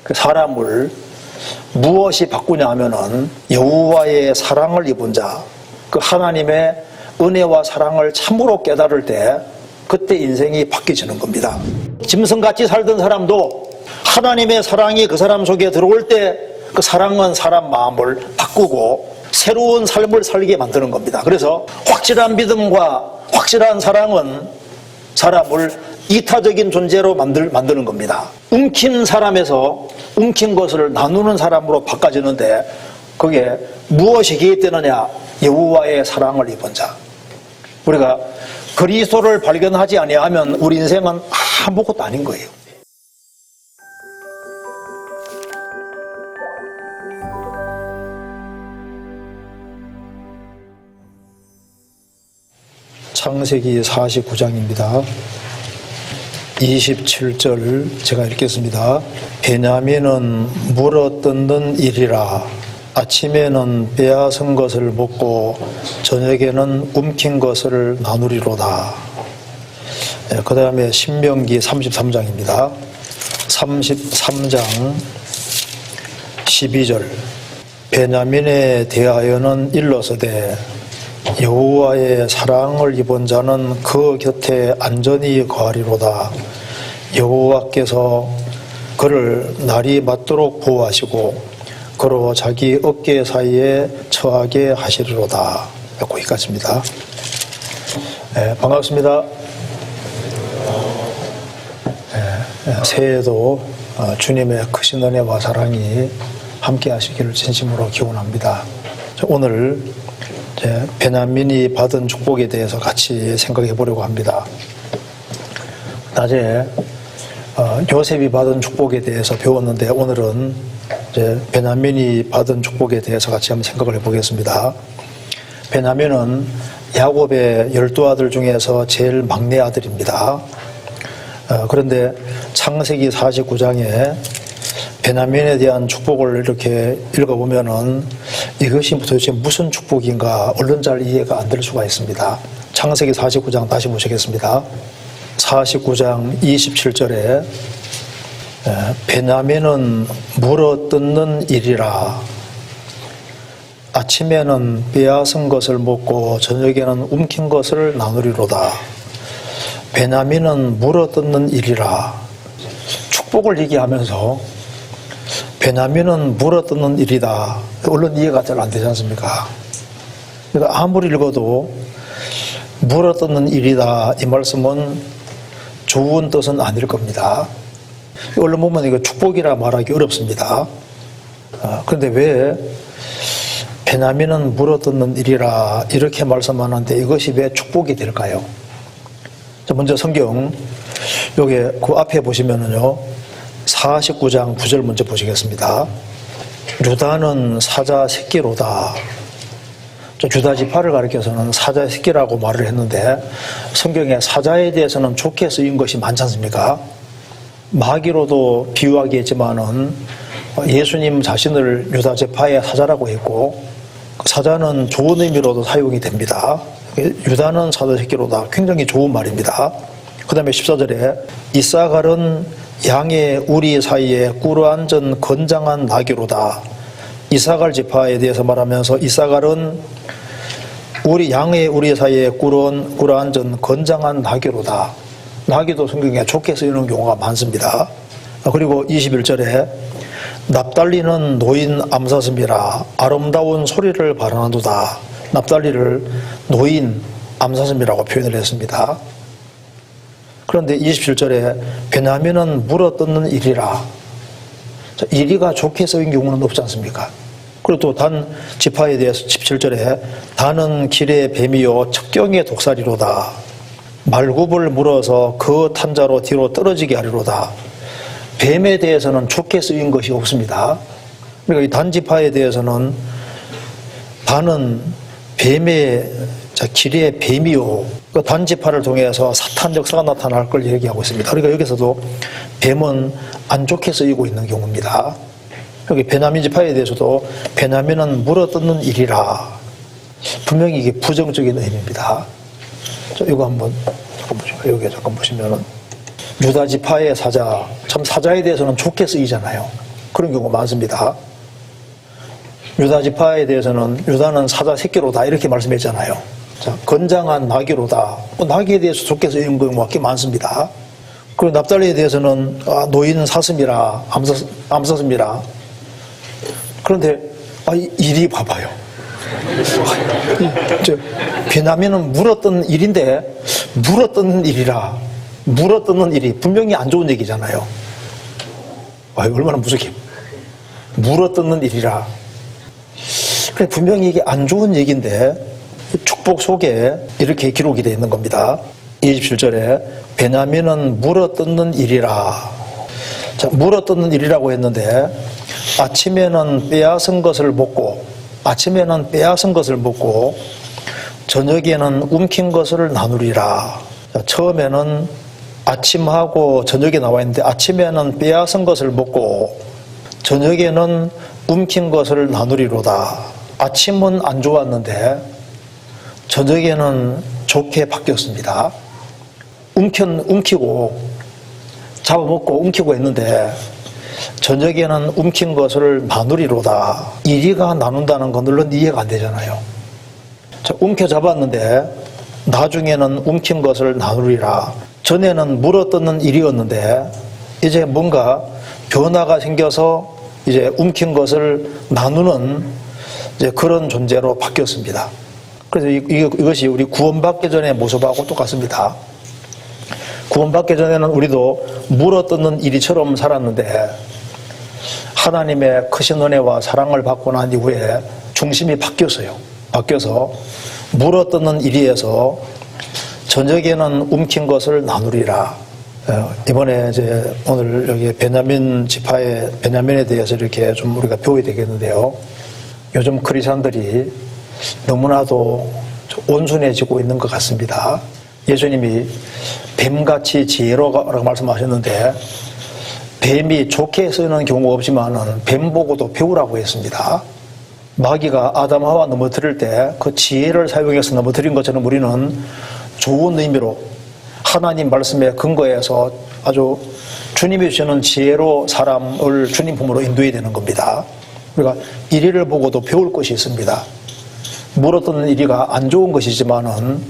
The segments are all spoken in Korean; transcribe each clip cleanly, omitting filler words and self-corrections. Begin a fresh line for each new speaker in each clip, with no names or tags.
그 사람을 무엇이 바꾸냐 하면은 여호와의 사랑을 입은 자, 그 하나님의 은혜와 사랑을 참으로 깨달을 때 그때 인생이 바뀌어지는 겁니다. 짐승같이 살던 사람도 하나님의 사랑이 그 사람 속에 들어올 때 그 사랑은 사람 마음을 바꾸고 새로운 삶을 살게 만드는 겁니다. 그래서 확실한 믿음과 확실한 사랑은 사람을 이타적인 존재로 만드는 겁니다. 움킨 사람에서 움킨 것을 나누는 사람으로 바꿔지는데 그게 무엇이 개입되느냐? 여호와의 사랑을 입은 자. 우리가 그리스도를 발견하지 아니하면 우리 인생은 아무것도 아닌 거예요. 창세기 49장입니다. 27절 제가 읽겠습니다. 베냐민은 물어뜯는 일이라 아침에는 빼앗은 것을 먹고 저녁에는 움킨 것을 나누리로다. 그 다음에 신명기 33장입니다. 33장 12절 베냐민에 대하여는 일러서되 여호와의 사랑을 입은 자는 그 곁에 안전히 거하리로다. 여호와께서 그를 날이 맞도록 보호하시고 그로 자기 어깨 사이에 처하게 하시리로다. 거기까지입니다. 네, 반갑습니다. 새해에도 주님의 크신 은혜와 사랑이 함께 하시기를 진심으로 기원합니다. 오늘 베냐민이 받은 축복에 대해서 같이 생각해 보려고 합니다. 낮에 요셉이 받은 축복에 대해서 배웠는데 오늘은 베냐민이 받은 축복에 대해서 같이 한번 생각을 해보겠습니다. 베냐민은 야곱의 12아들 중에서 제일 막내 아들입니다. 그런데 창세기 49장에 베냐민에 대한 축복을 이렇게 읽어보면은 이것이 도대체 무슨 축복인가 얼른 잘 이해가 안 될 수가 있습니다. 창세기 49장 다시 보시겠습니다. 49장 27절에 베냐민은 물어뜯는 일이라 아침에는 빼앗은 것을 먹고 저녁에는 움킨 것을 나누리로다. 베냐민은 물어뜯는 일이라. 축복을 얘기하면서 베냐민은 물어뜯는 일이다. 얼른 이해가 잘 안 되지 않습니까? 그러니까 아무리 읽어도 물어뜯는 일이다 이 말씀은 좋은 뜻은 아닐 겁니다. 얼른 보면 이거 축복이라 말하기 어렵습니다. 그런데 왜 베냐민은 물어뜯는 일이라 이렇게 말씀하는데 이것이 왜 축복이 될까요? 먼저 성경 여기 그 앞에 보시면은요 49장 9절 먼저 보시겠습니다. 유다는 사자 새끼로다. 유다 지파를 가리켜서는 사자 새끼라고 말을 했는데 성경에 사자에 대해서는 좋게 쓰인 것이 많지 않습니까? 마귀로도 비유하기 했지만은 예수님 자신을 유다 지파의 사자라고 했고 사자는 좋은 의미로도 사용이 됩니다. 유다는 사자 새끼로다. 굉장히 좋은 말입니다. 그 다음에 14절에 이사갈은 양의 우리 사이에 꿇어앉은 건장한 나귀로다. 이사갈 지파에 대해서 말하면서 이사갈은 양의 우리 사이에 꿇어앉은 건장한 나귀로다. 나귀도 성경에 좋게 쓰이는 경우가 많습니다. 그리고 21절에 납달리는 노인 암사슴이라 아름다운 소리를 발하는도다. 납달리를 노인 암사슴이라고 표현을 했습니다. 그런데 27절에 베냐민은 물어뜯는 일이라. 일이가 좋게 쓰인 경우는 없지 않습니까? 그리고 또 단 지파에 대해서 17절에 단은 길의 뱀이요 척경의 독사리로다. 말굽을 물어서 그 탄자로 뒤로 떨어지게 하리로다. 뱀에 대해서는 좋게 쓰인 것이 없습니다. 그러니까 이 단지파에 대해서는 단은 뱀의 길의 뱀이요. 그 단지파를 통해서 사탄 역사가 나타날 걸 얘기하고 있습니다. 그러니까 여기서도 뱀은 안 좋게 쓰이고 있는 경우입니다. 여기 베냐민 지파에 대해서도 베냐민은 물어뜯는 일이라. 분명히 이게 부정적인 의미입니다. 이거 한번 잠깐 보시면 여기 잠깐 보시면은 유다 지파의 사자, 참 사자에 대해서는 좋게 쓰이잖아요. 그런 경우가 많습니다. 유다 지파에 대해서는 유다는 사자 새끼로다 이렇게 말씀했잖아요. 자, 건장한 나귀로다. 나귀에 대해서 좋게 쓰이는 경우가 꽤 많습니다. 그리고 납달리에 대해서는 노인 사슴이라 암사슴이라. 그런데 일이 봐봐요. 베냐민은 물어뜯는 일인데 물어뜯는 일이라. 물어뜯는 일이 분명히 안 좋은 얘기잖아요. 얼마나 무섭게. 물어뜯는 일이라. 그래, 분명히 이게 안 좋은 얘기인데 축복 속에 이렇게 기록이 되어 있는 겁니다. 27절에 베냐민은 물어뜯는 일이라. 자, 물어뜯는 일이라고 했는데 아침에는 빼앗은 것을 먹고 저녁에는 움킨 것을 나누리라. 자, 처음에는 아침하고 저녁에 나와 있는데 아침에는 빼앗은 것을 먹고 저녁에는 움킨 것을 나누리로다. 아침은 안 좋았는데 저녁에는 좋게 바뀌었습니다. 움키고 잡아먹고 움키고 했는데 저녁에는 움킨 것을 나누리로다. 이리가 나눈다는 건 물론 이해가 안 되잖아요. 자, 움켜 잡았는데 나중에는 움킨 것을 나누리라. 전에는 물어뜯는 일이었는데 이제 뭔가 변화가 생겨서 이제 움킨 것을 나누는 이제 그런 존재로 바뀌었습니다. 그래서 이것이 우리 구원받기 전의 모습하고 똑같습니다. 구원받기 전에는 우리도 물어뜯는 일이처럼 살았는데 하나님의 크신 은혜와 사랑을 받고 난 이후에 중심이 바뀌었어요. 바뀌어서 물어뜯는 일이에서 저녁에는 움킨 것을 나누리라. 이번에 이제 오늘 여기 베냐민 지파의 베냐민에 대해서 이렇게 좀 우리가 배워야 되겠는데요. 요즘 크리스천들이 너무나도 온순해지고 있는 것 같습니다. 예수님이 뱀같이 지혜로라고 말씀하셨는데 뱀이 좋게 쓰는 경우가 없지만은 뱀 보고도 배우라고 했습니다. 마귀가 아담 하와 넘어뜨릴 때 그 지혜를 사용해서 넘어뜨린 것처럼 우리는 좋은 의미로 하나님 말씀에 근거해서 아주 주님이 주시는 지혜로 사람을 주님 품으로 인도해야 되는 겁니다. 우리가 이리를 보고도 배울 것이 있습니다. 물어뜯는 이리가 안 좋은 것이지만은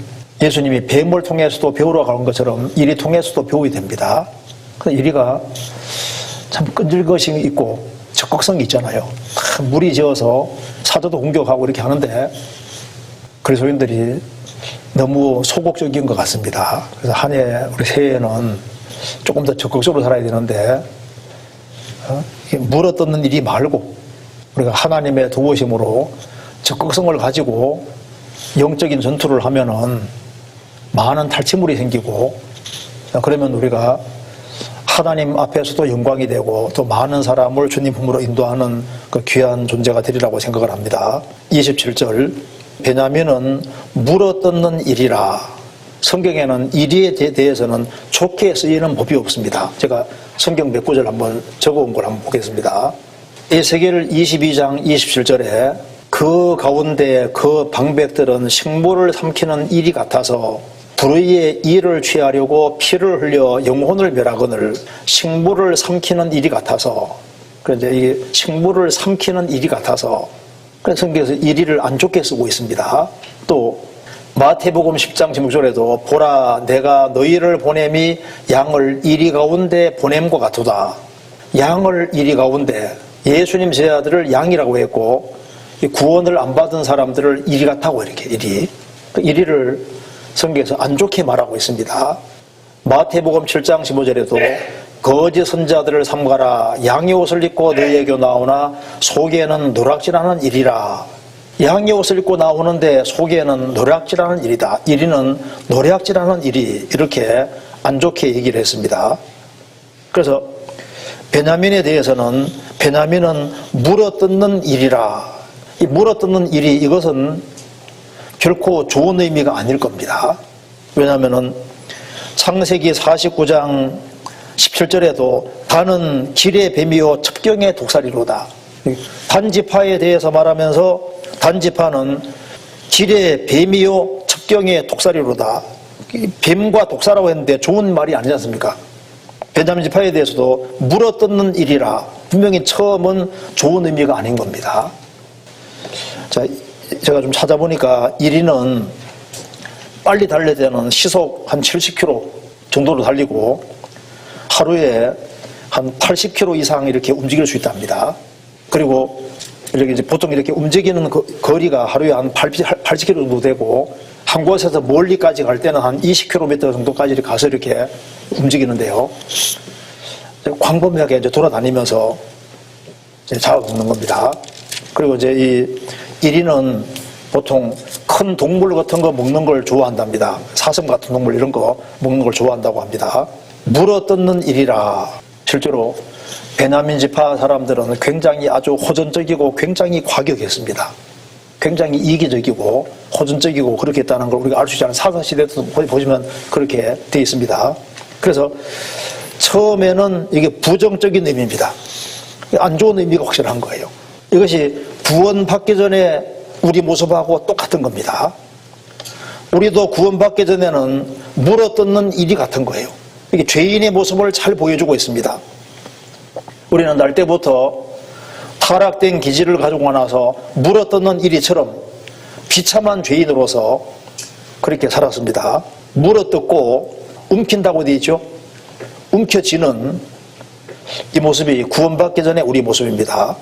예수님이 뱀을 통해서도 배우러 가는 것처럼 이리 통해서도 배워야 됩니다. 이리가 참 끈질것이 있고 적극성이 있잖아요. 무리 지어서 사도도 공격하고 이렇게 하는데 그리스도인들이 너무 소극적인 것 같습니다. 그래서 한 해 우리 새해에는 조금 더 적극적으로 살아야 되는데 물어뜯는 일이 말고 우리가 하나님의 도우심으로 적극성을 가지고 영적인 전투를 하면은 많은 탈취물이 생기고 그러면 우리가 하나님 앞에서도 영광이 되고 또 많은 사람을 주님 품으로 인도하는 그 귀한 존재가 되리라고 생각을 합니다. 27절 베냐민은 물어뜯는 일이라. 성경에는 일에 대해서는 좋게 쓰이는 법이 없습니다. 제가 성경 몇 구절 한번 적어온 걸 한번 보겠습니다. 에스겔 22장 27절에 그 가운데 그 방백들은 식물을 삼키는 일이 같아서 불의의 일을 취하려고 피를 흘려 영혼을 멸하거늘 식물을 삼키는 일이 같아서 그래서 이게 식물을 삼키는 일이 같아서 그래서 성경에서 일을 안 좋게 쓰고 있습니다. 또 마태복음 10장 16절에도 보라 내가 너희를 보냄이 양을 이리 가운데 보냄과 같도다. 양을 이리 가운데 예수님 제자들을 양이라고 했고 구원을 안 받은 사람들을 이리 같다고 이렇게 이리를 성경에서 안 좋게 말하고 있습니다. 마태복음 7장 15절에도 거짓 선자들을 삼가라 양의 옷을 입고 너희에게 나오나 속에는 노략질하는 일이라. 양의 옷을 입고 나오는데 속에는 노략질하는 일이다. 이리는 노략질하는 일이 이렇게 안 좋게 얘기를 했습니다. 그래서 베냐민에 대해서는 베냐민은 물어뜯는 일이라. 이 물어뜯는 일이 이것은 결코 좋은 의미가 아닐 겁니다. 왜냐하면 창세기 49장 17절에도 단은 길의 뱀이요 첩경의 독사리로다. 단지파에 대해서 말하면서 단지파는 길의 뱀이요 첩경의 독사리로다. 뱀과 독사라고 했는데 좋은 말이 아니지 않습니까? 베냐민 지파에 대해서도 물어뜯는 일이라 분명히 처음은 좋은 의미가 아닌 겁니다. 자, 제가 좀 찾아보니까 1인은 빨리 달릴 때는 시속 한 70km 정도로 달리고 하루에 한 80km 이상 이렇게 움직일 수 있답니다. 그리고 이렇게 이제 보통 이렇게 움직이는 거리가 하루에 한 80km 정도 되고 한 곳에서 멀리까지 갈 때는 한 20km 정도까지 가서 이렇게 움직이는데요. 광범위하게 이제 돌아다니면서 이제 잡아먹는 겁니다. 그리고 이제 이 1인은 보통 큰 동물 같은 거 먹는 걸 좋아한답니다. 사슴 같은 동물 이런 거 먹는 걸 좋아한다고 합니다. 물어뜯는 일이라. 실제로 베냐민 지파 사람들은 굉장히 아주 호전적이고 굉장히 과격했습니다. 굉장히 이기적이고 호전적이고 그렇게 했다는 걸 우리가 알 수 있잖아요. 사사시대도 보시면 그렇게 되어 있습니다. 그래서 처음에는 이게 부정적인 의미입니다. 안 좋은 의미가 확실한 거예요. 이것이 구원받기 전에 우리 모습하고 똑같은 겁니다. 우리도 구원받기 전에는 물어뜯는 일이 같은 거예요. 이게 죄인의 모습을 잘 보여주고 있습니다. 우리는 날 때부터 타락된 기질을 가지고 나서 물어뜯는 일이처럼 비참한 죄인으로서 그렇게 살았습니다. 물어뜯고 움킨다고 되어 있죠. 움켜쥐는 이 모습이 구원받기 전에 우리 모습입니다.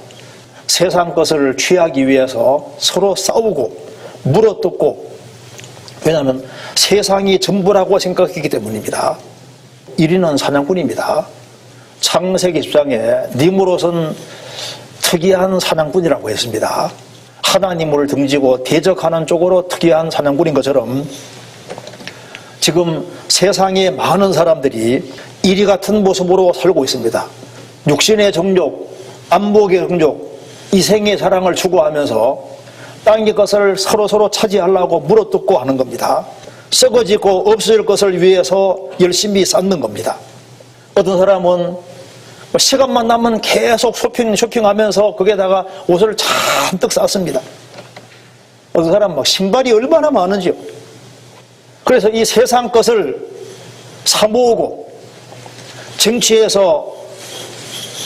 세상 것을 취하기 위해서 서로 싸우고 물어뜯고, 왜냐하면 세상이 전부라고 생각했기 때문입니다. 1인은 사냥꾼입니다. 창세기 10장에 니므롯은 특이한 사냥꾼이라고 했습니다. 하나님을 등지고 대적하는 쪽으로 특이한 사냥꾼인 것처럼 지금 세상에 많은 사람들이 이리 같은 모습으로 살고 있습니다. 육신의 정욕, 안목의 정욕, 이생의 사랑을 추구하면서 땅의 것을 서로 차지하려고 물어뜯고 하는 겁니다. 썩어지고 없어질 것을 위해서 열심히 쌓는 겁니다. 어떤 사람은 시간만 나면 계속 쇼핑하면서 거기에다가 옷을 잔뜩 쌌습니다. 어떤 사람은 막 신발이 얼마나 많은지요. 그래서 이 세상 것을 사모으고 정치에서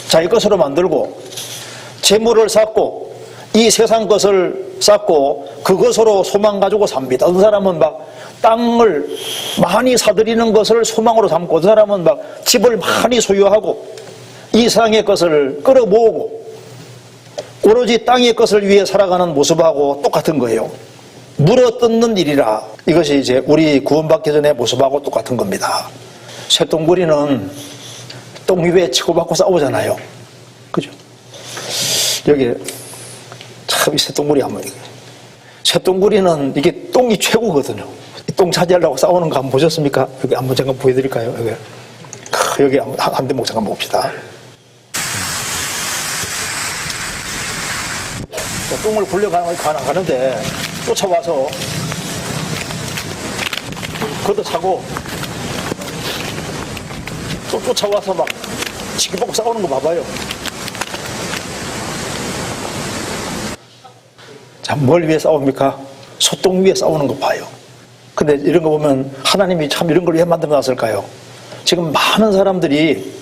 자기 것으로 만들고 재물을 쌓고 이 세상 것을 쌓고 그것으로 소망 가지고 삽니다. 어떤 사람은 막 땅을 많이 사들이는 것을 소망으로 삼고, 어떤 사람은 막 집을 많이 소유하고 이 세상의 것을 끌어모으고 오로지 땅의 것을 위해 살아가는 모습하고 똑같은 거예요. 물어뜯는 일이라. 이것이 이제 우리 구원받기 전의 모습하고 똑같은 겁니다. 쇠똥구리는 똥 위에 치고받고 싸우잖아요. 그죠? 여기 참 이 쇠똥구리 한번, 쇠똥구리는 이게 똥이 최고거든요. 똥 차지하려고 싸우는 거 한번 보셨습니까? 여기 한번 잠깐 보여드릴까요? 여기 한 대목 잠깐 봅시다. 똥을 굴려가는데 쫓아와서 걷어차고 또 쫓아와서 막 치기받고 싸우는 거 봐봐요. 자, 뭘 위해 싸웁니까? 소똥 위에 싸우는 거 봐요. 근데 이런 거 보면 하나님이 참 이런 걸 왜 만들어 놨을까요? 지금 많은 사람들이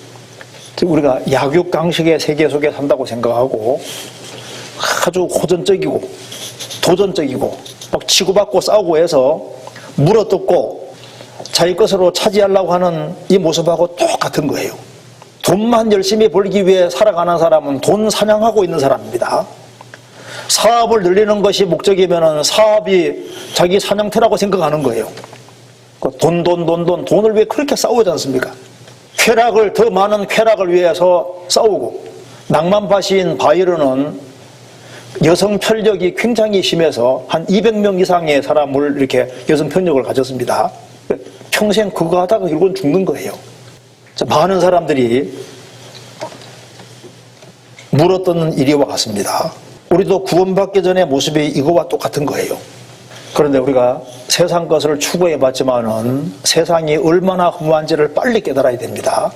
우리가 약육강식의 세계 속에 산다고 생각하고 아주 호전적이고 도전적이고 막 치고받고 싸우고 해서 물어뜯고 자기 것으로 차지하려고 하는 이 모습하고 똑같은 거예요. 돈만 열심히 벌기 위해 살아가는 사람은 돈 사냥하고 있는 사람입니다. 사업을 늘리는 것이 목적이면 사업이 자기 사냥터라고 생각하는 거예요. 돈을 왜 그렇게 싸우지 않습니까? 쾌락을, 더 많은 쾌락을 위해서 싸우고, 낭만파시인 바이런은 여성 편력이 굉장히 심해서 한 200명 이상의 사람을 이렇게 여성 편력을 가졌습니다. 평생 그거 하다가 결국은 죽는 거예요. 많은 사람들이 물어뜯는 일이와 같습니다. 우리도 구원받기 전의 모습이 이거와 똑같은 거예요. 그런데 우리가 세상 것을 추구해봤지만은 세상이 얼마나 허무한지를 빨리 깨달아야 됩니다.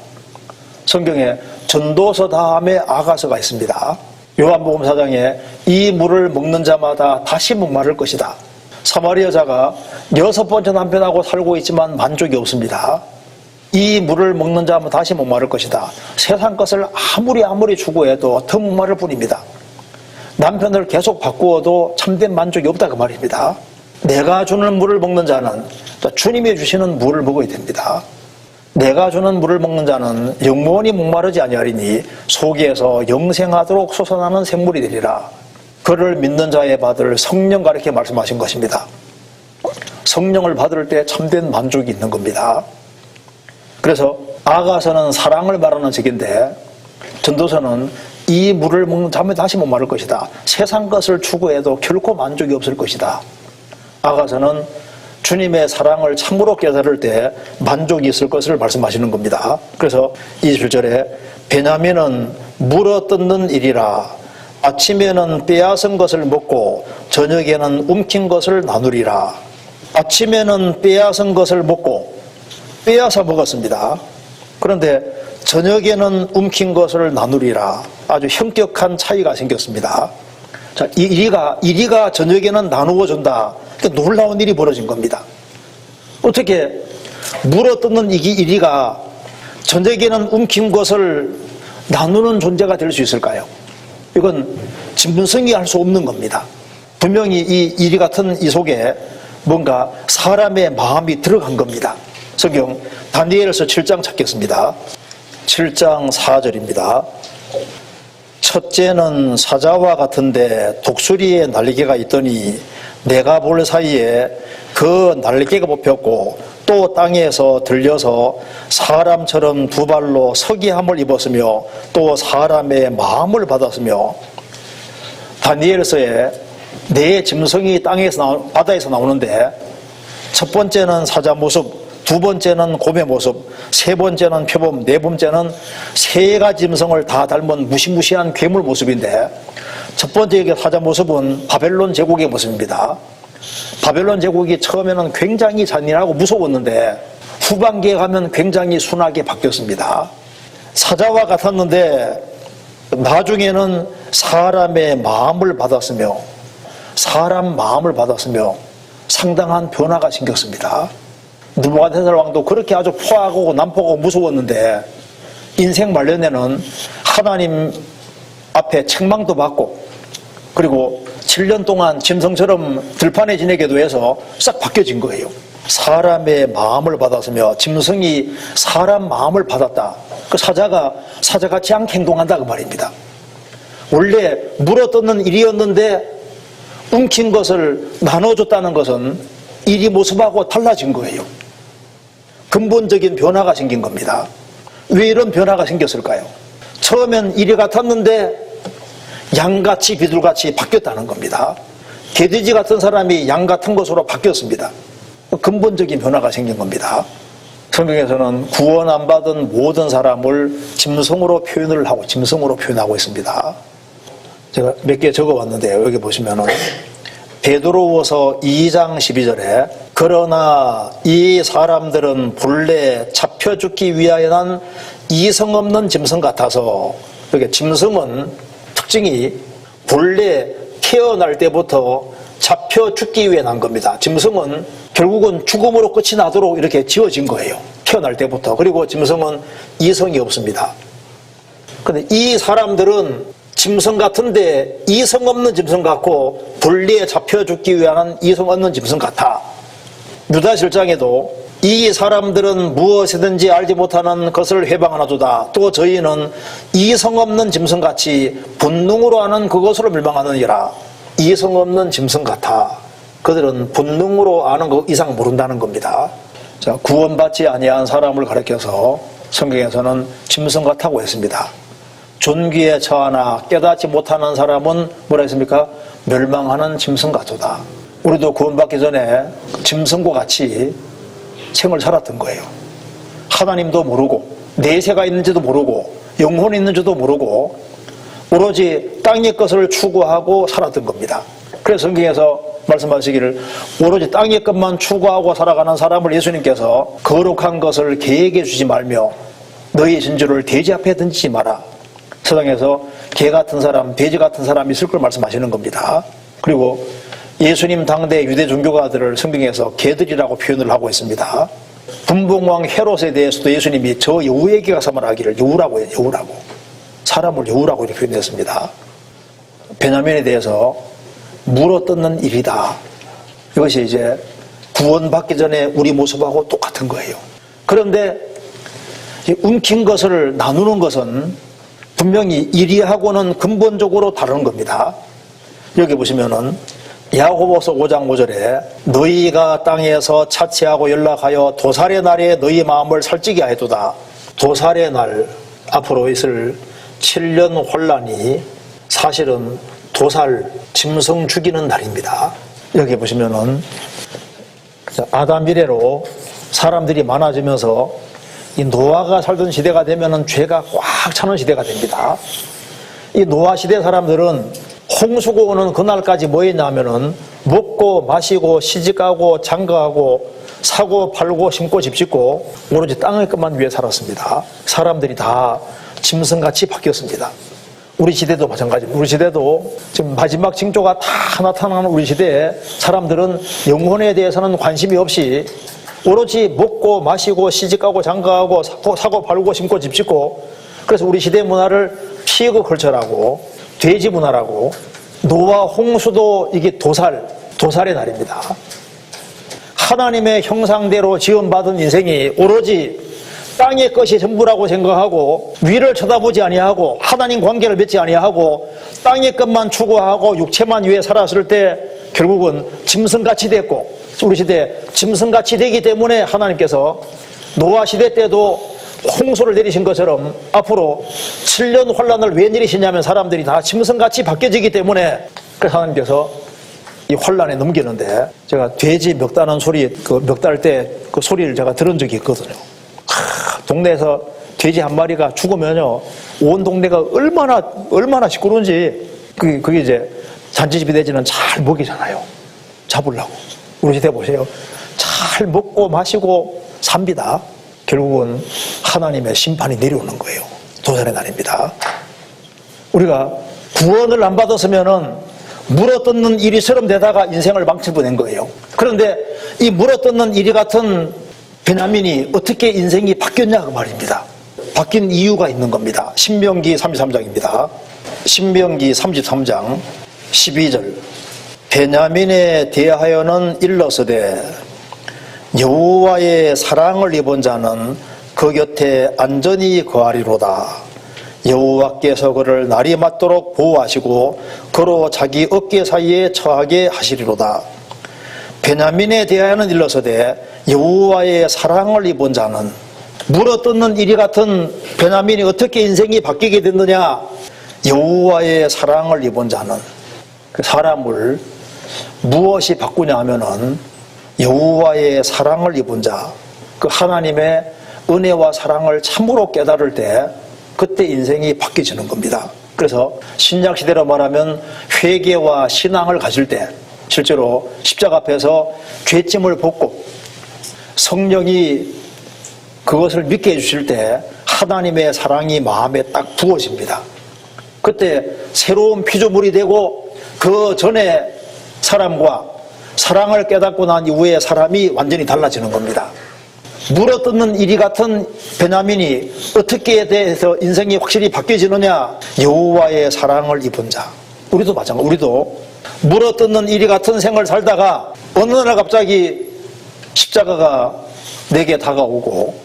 성경에 전도서 다음에 아가서가 있습니다. 요한복음 4장에 이 물을 먹는 자마다 다시 목마를 것이다. 사마리아 여자가 6번째 남편하고 살고 있지만 만족이 없습니다. 이 물을 먹는 자면 다시 목마를 것이다. 세상 것을 아무리 추구해도 더 목마를 뿐입니다. 남편을 계속 바꾸어도 참된 만족이 없다 그 말입니다. 내가 주는 물을 먹는 자는 주님이 주시는 물을 먹어야 됩니다. 내가 주는 물을 먹는 자는 영원히 목마르지 아니하리니 속에서 영생하도록 솟아나는 샘물이 되리라. 그를 믿는 자에 받을 성령 가르쳐 말씀하신 것입니다. 성령을 받을 때 참된 만족이 있는 겁니다. 그래서 아가서는 사랑을 말하는 책인데 전도서는 이 물을 먹는 자면 다시 목마를 것이다. 세상 것을 추구해도 결코 만족이 없을 것이다. 아가서는 주님의 사랑을 참으로 깨달을 때 만족이 있을 것을 말씀하시는 겁니다. 그래서 21절에 베냐민은 물어 뜯는 일이라. 아침에는 빼앗은 것을 먹고 저녁에는 움킨 것을 나누리라. 아침에는 빼앗은 것을 먹고 빼앗아 먹었습니다. 그런데 저녁에는 움킨 것을 나누리라. 아주 현격한 차이가 생겼습니다. 자, 이리가 저녁에는 나누어 준다. 그러니까 놀라운 일이 벌어진 겁니다. 어떻게 물어뜯는 이리가 저녁에는 움킨 것을 나누는 존재가 될 수 있을까요? 이건 진분성이 할 수 없는 겁니다. 분명히 이 이리 같은 이 속에 뭔가 사람의 마음이 들어간 겁니다. 성경 다니엘서 7장 찾겠습니다. 7장 4절입니다. 첫째는 사자와 같은데 독수리의 날개가 있더니 내가 볼 사이에 그 날개가 뽑혔고 또 땅에서 들려서 사람처럼 두 발로 서기함을 입었으며 또 사람의 마음을 받았으며. 다니엘서에 네 짐승이 바다에서 나오는데 첫 번째는 사자 모습, 두 번째는 곰의 모습, 세 번째는 표범, 네 번째는 세 가지 짐승을 다 닮은 무시무시한 괴물 모습인데 첫 번째 사자 모습은 바벨론 제국의 모습입니다. 바벨론 제국이 처음에는 굉장히 잔인하고 무서웠는데 후반기에 가면 굉장히 순하게 바뀌었습니다. 사자와 같았는데 나중에는 사람의 마음을 받았으며 상당한 변화가 생겼습니다. 느부갓네살 왕도 그렇게 아주 포악하고 난폭하고 무서웠는데 인생 말년에는 하나님 앞에 책망도 받고 그리고 7년 동안 짐승처럼 들판에 지내기도 해서 싹 바뀌어진 거예요. 사람의 마음을 받았으며 짐승이 사람 마음을 받았다. 그 사자가 사자같이 않게 행동한다 그 말입니다. 원래 물어뜯는 일이었는데 움킨 것을 나눠줬다는 것은 일이 모습하고 달라진 거예요. 근본적인 변화가 생긴 겁니다. 왜 이런 변화가 생겼을까요? 처음엔 일이 같았는데 양같이 비둘같이 바뀌었다는 겁니다. 개돼지 같은 사람이 양 같은 것으로 바뀌었습니다. 근본적인 변화가 생긴 겁니다. 성경에서는 구원 안 받은 모든 사람을 짐승으로 표현하고 있습니다. 제가 몇 개 적어봤는데요. 여기 보시면은 베드로후서 2장 12절에 그러나 이 사람들은 본래 잡혀 죽기 위하여 난 이성 없는 짐승 같아서. 이렇게 짐승은 특징이 본래 태어날 때부터 잡혀 죽기 위해 난 겁니다. 짐승은 결국은 죽음으로 끝이 나도록 이렇게 지어진 거예요. 태어날 때부터. 그리고 짐승은 이성이 없습니다. 그런데 이 사람들은 짐승 같은데 이성 없는 짐승 같고 본래 잡혀 죽기 위한 이성 없는 짐승 같아. 유다 7장에도 이 사람들은 무엇이든지 알지 못하는 것을 회방하나도다. 또 저희는 이성 없는 짐승같이 본능으로 하는 그것으로 멸망하느니라. 이성 없는 짐승 같아. 그들은 본능으로 아는 것 이상 모른다는 겁니다. 자, 구원받지 아니한 사람을 가리켜서 성경에서는 짐승 같다고 했습니다. 존귀에 처하나 깨닫지 못하는 사람은 뭐라 했습니까? 멸망하는 짐승 같도다. 우리도 구원받기 전에 짐승과 같이 생을 살았던 거예요. 하나님도 모르고 내세가 있는지도 모르고 영혼이 있는지도 모르고 오로지 땅의 것을 추구하고 살았던 겁니다. 그래서 성경에서 말씀하시기를 오로지 땅의 것만 추구하고 살아가는 사람을 예수님께서 거룩한 것을 계획해 주지 말며 너희 진주를 돼지 앞에 던지지 마라. 세상에서 개 같은 사람, 돼지 같은 사람이 있을 걸 말씀하시는 겁니다. 그리고 예수님 당대 유대 종교가들을 성경에서 개들이라고 표현을 하고 있습니다. 분봉왕 헤롯에 대해서도 예수님이 저 여우에게 가서 말하기를 여우라고 해요. 여우라고. 사람을 여우라고 이렇게 표현했습니다. 베냐민에 대해서 물어뜯는 일이다. 이것이 이제 구원받기 전에 우리 모습하고 똑같은 거예요. 그런데 움킨 것을 나누는 것은 분명히 이리하고는 근본적으로 다른 겁니다. 여기 보시면은 야고보서 5장 5절에 너희가 땅에서 차치하고 연락하여 도살의 날에 너희 마음을 살찌게 하여도다. 도살의 날, 앞으로 있을 7년 혼란이 사실은 도살, 짐승 죽이는 날입니다. 여기 보시면은 아담 이래로 사람들이 많아지면서 이 노아가 살던 시대가 되면은 죄가 꽉 차는 시대가 됩니다. 이 노아 시대 사람들은 홍수가 오는 그날까지 뭐 했냐면은 먹고 마시고 시집가고 장가가고 사고 팔고 심고 집 짓고 오로지 땅의 것만 위해 살았습니다. 사람들이 다 짐승같이 바뀌었습니다. 우리 시대도 마찬가지입니다. 우리 시대도 지금 마지막 징조가 다 나타나는 우리 시대에 사람들은 영혼에 대해서는 관심이 없이 오로지 먹고 마시고 시집가고 장가가고 사고 팔고 심고 집 짓고, 그래서 우리 시대 문화를 피해고 걸쳐라고 돼지 문화라고, 노아 홍수도 이게 도살의 날입니다. 하나님의 형상대로 지음받은 인생이 오로지 땅의 것이 전부라고 생각하고 위를 쳐다보지 아니하고 하나님 관계를 맺지 아니하고 땅의 것만 추구하고 육체만 위해 살았을 때 결국은 짐승같이 됐고, 우리 시대 짐승같이 되기 때문에 하나님께서 노아 시대 때도 홍수를 내리신 것처럼 앞으로 7년 환란을 왜 내리시냐면 사람들이 다 짐승같이 바뀌어지기 때문에, 그래서 하나님께서 이 환란에 넘기는데, 제가 돼지 멱다는 소리, 그 멱달 때 그 소리를 제가 들은 적이 있거든요. 동네에서 돼지 한 마리가 죽으면요, 온 동네가 얼마나 시끄러운지. 그게 이제 잔치집이 돼지는 잘 먹이잖아요. 잡으려고. 우리 시대 보세요. 잘 먹고 마시고 삽니다. 결국은 하나님의 심판이 내려오는 거예요. 도살의 날입니다. 우리가 구원을 안 받았으면은 물어뜯는 일이처럼 되다가 인생을 망쳐보낸 거예요. 그런데 이 물어뜯는 일이 같은 베냐민이 어떻게 인생이 바뀌었냐 그 말입니다. 바뀐 이유가 있는 겁니다. 신명기 33장입니다. 신명기 33장 12절. 베냐민에 대하여는 일러서되 여호와의 사랑을 입은 자는 그 곁에 안전히 거하리로다. 여호와께서 그를 날이 맞도록 보호하시고 그로 자기 어깨 사이에 처하게 하시리로다. 베냐민에 대하여는 일러서되 여호와의 사랑을 입은 자는, 물어뜯는 일이 같은 베냐민이 어떻게 인생이 바뀌게 됐느냐? 여호와의 사랑을 입은 자는, 그 사람을 무엇이 바꾸냐 하면은 여호와의 사랑을 입은 자, 그 하나님의 은혜와 사랑을 참으로 깨달을 때 그때 인생이 바뀌어지는 겁니다. 그래서 신약 시대로 말하면 회개와 신앙을 가질 때, 실제로 십자가 앞에서 죄짐을 벗고 성령이 그것을 믿게 해주실 때 하나님의 사랑이 마음에 딱 부어집니다. 그때 새로운 피조물이 되고 그 전에 사람과 사랑을 깨닫고 난 이후에 사람이 완전히 달라지는 겁니다. 물어뜯는 일이 같은 베냐민이 어떻게 대해서 인생이 확실히 바뀌어지느냐? 여호와의 사랑을 입은 자. 우리도 마찬가지. 우리도 물어뜯는 일이 같은 생을 살다가 어느 날 갑자기 십자가가 내게 다가오고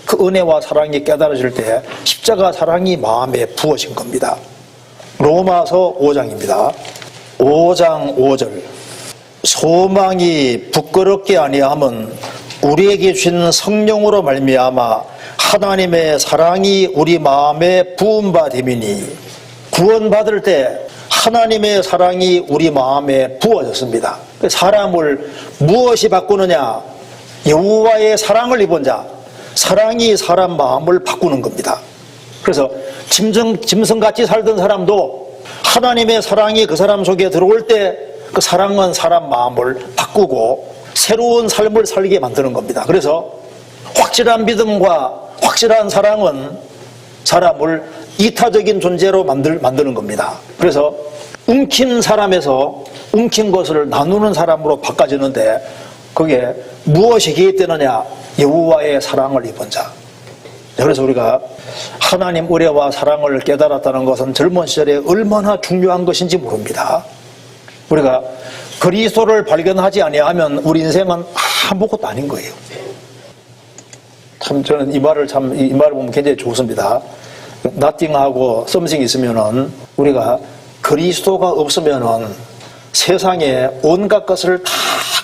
그 은혜와 사랑이 깨달아질 때 십자가 사랑이 마음에 부어진 겁니다. 로마서 5장입니다. 5장 5절. 소망이 부끄럽게 아니함은 우리에게 주신 성령으로 말미암아 하나님의 사랑이 우리 마음에 부은 바 됨이니, 구원받을 때 하나님의 사랑이 우리 마음에 부어졌습니다. 사람을 무엇이 바꾸느냐? 여호와의 사랑을 입은 자, 사랑이 사람 마음을 바꾸는 겁니다. 그래서 짐승같이 살던 사람도 하나님의 사랑이 그 사람 속에 들어올 때 그 사랑은 사람 마음을 바꾸고 새로운 삶을 살게 만드는 겁니다. 그래서 확실한 믿음과 확실한 사랑은 사람을 이타적인 존재로 만드는 겁니다. 그래서 움킨 사람에서 움킨 것을 나누는 사람으로 바꿔지는데 그게 무엇이 기입되느냐? 여호와의 사랑을 입은 자. 그래서 우리가 하나님 의뢰와 사랑을 깨달았다는 것은 젊은 시절에 얼마나 중요한 것인지 모릅니다. 우리가 그리스도를 발견하지 아니하면 우리 인생은 아무것도 아닌 거예요. 참 저는 이 말을 보면 굉장히 좋습니다. nothing하고 something 있으면은 우리가 그리스도가 없으면은 세상에 온갖 것을 다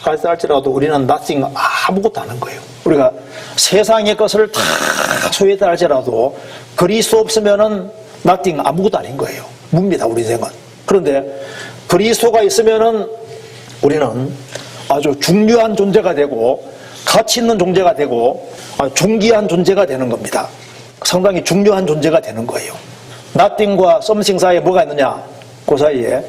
가졌다 할지라도 우리는 nothing, 아무것도 안 한 거예요. 우리가 세상의 것을 다 소유했다 할지라도 그리스도 없으면은 nothing, 아무것도 아닌 거예요. 묵니다, 우리 인생은. 그런데 그리스도가 있으면은 우리는 아주 중요한 존재가 되고 가치 있는 존재가 되고 존귀한 존재가 되는 겁니다. 상당히 중요한 존재가 되는 거예요. nothing과 something 사이에 뭐가 있느냐? 그 사이에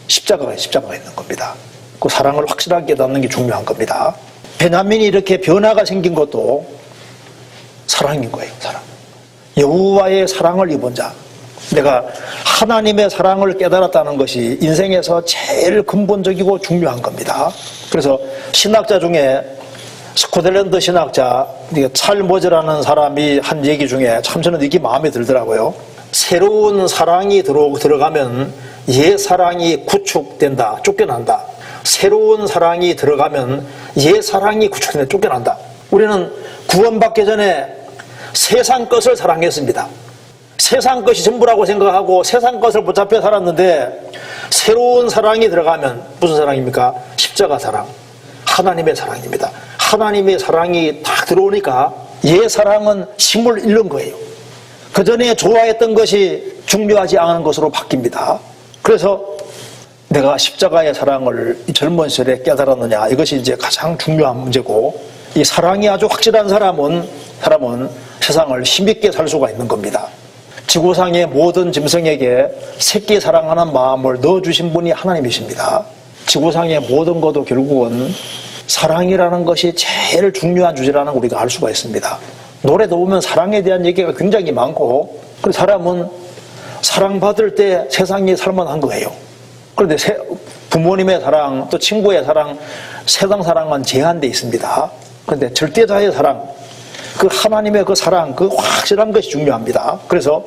십자가가 있는 겁니다. 그 사랑을 확실하게 깨닫는 게 중요한 겁니다. 베냐민이 이렇게 변화가 생긴 것도 사랑인 거예요. 사랑. 여호와의 사랑을 입은 자. 내가 하나님의 사랑을 깨달았다는 것이 인생에서 제일 근본적이고 중요한 겁니다. 그래서 신학자 중에 스코틀랜드 신학자 찰머즈라는 사람이 한 얘기 중에 참 저는 이게 마음에 들더라고요. 새로운 사랑이 들어가면 옛 사랑이 구축된다, 쫓겨난다. 새로운 사랑이 들어가면 옛 사랑이 구축된다, 쫓겨난다. 우리는 구원받기 전에 세상 것을 사랑했습니다. 세상 것이 전부라고 생각하고 세상 것을 붙잡혀 살았는데 새로운 사랑이 들어가면 무슨 사랑입니까? 십자가 사랑, 하나님의 사랑입니다. 하나님의 사랑이 딱 들어오니까 옛 사랑은 힘을 잃는 거예요. 그 전에 좋아했던 것이 중요하지 않은 것으로 바뀝니다. 그래서 내가 십자가의 사랑을 이 젊은 시절에 깨달았느냐, 이것이 이제 가장 중요한 문제고, 이 사랑이 아주 확실한 사람은 세상을 힘있게 살 수가 있는 겁니다. 지구상의 모든 짐승에게 새끼 사랑하는 마음을 넣어주신 분이 하나님이십니다. 지구상의 모든 것도 결국은 사랑이라는 것이 제일 중요한 주제라는 걸 우리가 알 수가 있습니다. 노래도 보면 사랑에 대한 얘기가 굉장히 많고, 그 사람은 사랑받을 때 세상이 살만한 거예요. 그런데 부모님의 사랑, 또 친구의 사랑, 세상 사랑은 제한되어 있습니다. 그런데 절대자의 사랑, 그 하나님의 그 사랑, 그 확실한 것이 중요합니다. 그래서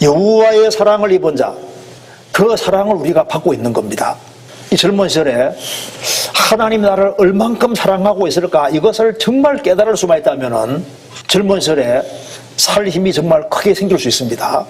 여호와의 사랑을 입은 자, 그 사랑을 우리가 받고 있는 겁니다. 이 젊은 시절에 하나님 나를 얼만큼 사랑하고 있을까, 이것을 정말 깨달을 수만 있다면은 젊은 시절에 살 힘이 정말 크게 생길 수 있습니다.